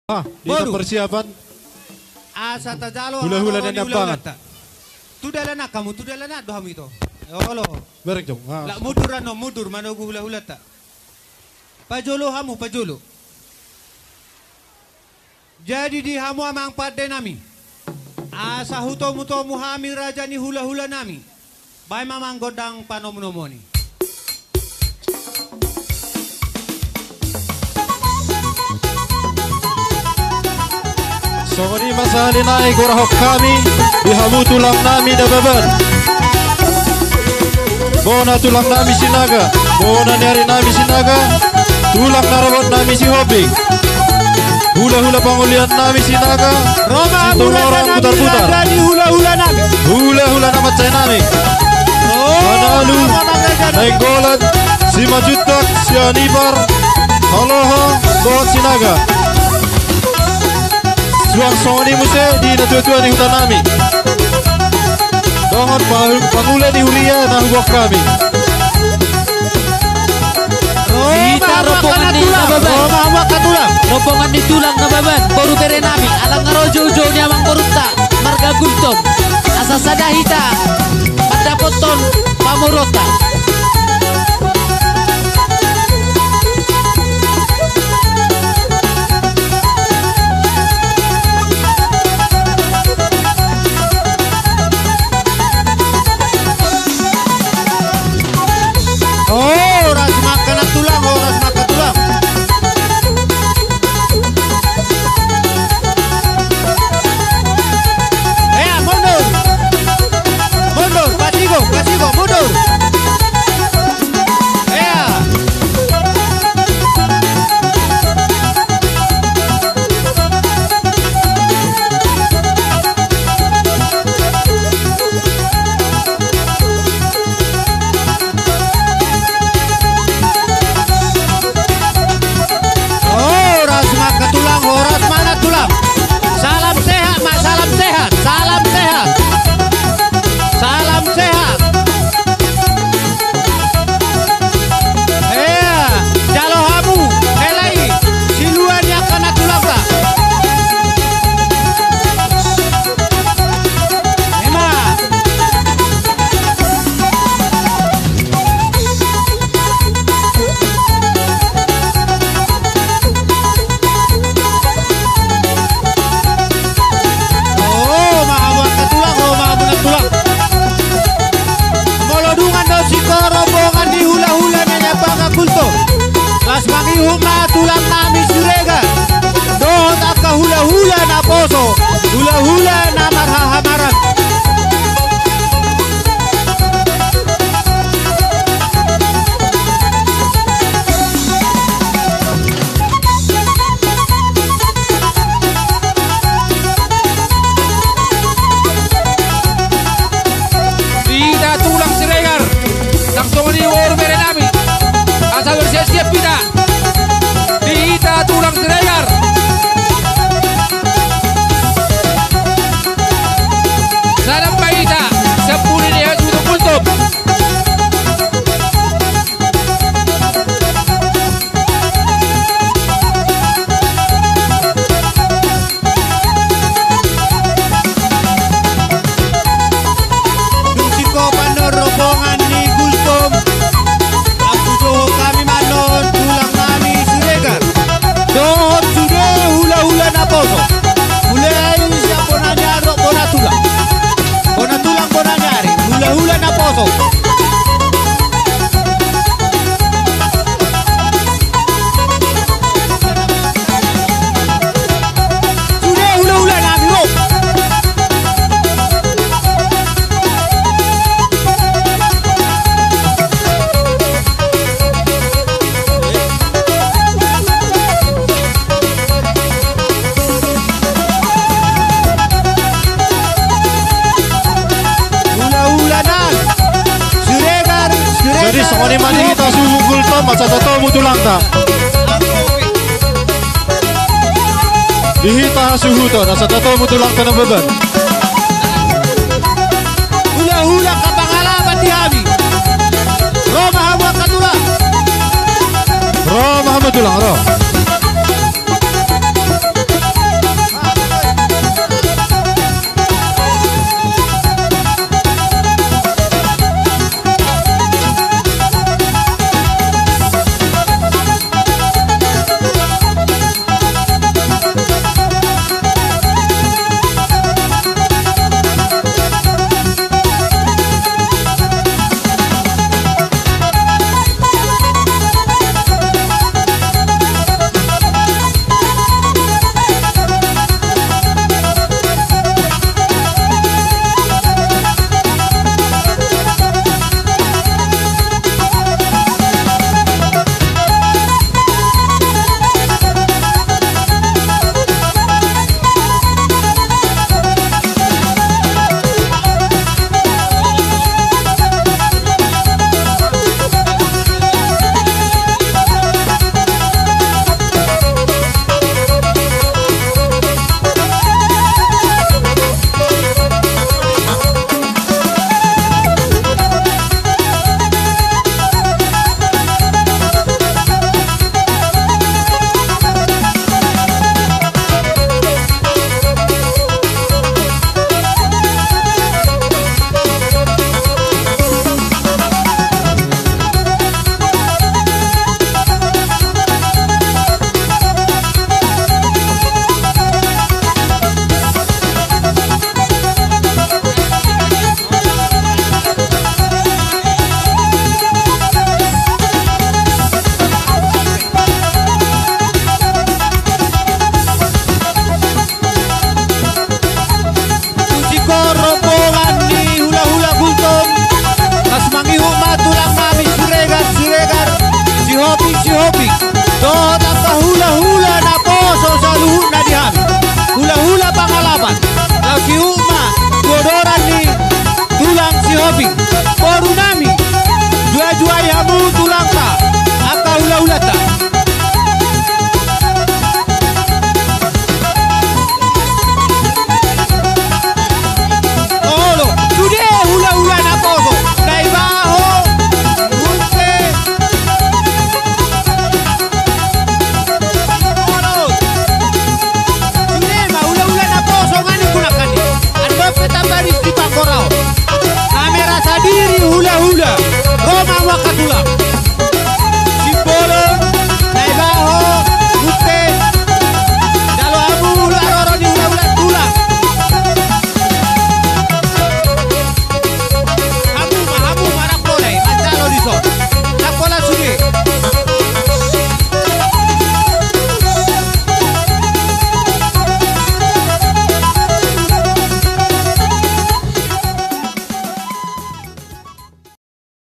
Dito persiapan asa tajalo hula-hula na nabangan. Tudala na kamu, tudala na doham ito. Olo. Berek jong. La mudur ano, mudur manogu hula-hula ta. Pajolo hamu, pajolo. Jadi di hamu amang padde nami. Asa huto-muto muhami raja ni hula-hula nami. Bay mamang godang panom-nomoni. So ini masalah naik gorahok kami dihamu tulang nami dababan. Bona tulang nami sinaga, bona nyari nami sinaga, tulang narabot nami si hobing. Hula-hula pangulian nami sinaga, Roma orang putar-putar. Hula-hula nami. Hula-hula nama cai nami. Manalu naik golat si majutak si anibar. Haloha buat sinaga. Suang soni muse di natua-tua di hutan nami. Dohon pangula di huria na hubok kami. Kita rombongan di nababan. Rombongan di tulang nababan. Baru bere nami. Alang ngarojo-jo ni amang korupta. Marga guntom. Asa sadahita. Madapoton pamurota. Tulang nami surega dohot akka hula-hula na poso hula-hula na marhahamaran. Tidak tulang siregar langsung di war mere nami asal bersiap-siap kita. Kita tulang siregar. Salam baita, sepuluh dia sudah tutup. Dusiko panor rombongan ni Gultom. Aku doho kami manon tulang nami siregar. Dohot sudah hula-hula na poso. Mulai siapa nanya rok bona tulang bona nyari hula-hula na poso. Sudah hula-hula na biro. Jadi sokoni mandi kita suhu gultom maca toto mutulang ta. Dihita suhu to nasa toto mutulang ta na beban. Hula-hula kapangalaman di Abi. Roma hawa katulang. Ro Muhammad tulang ro.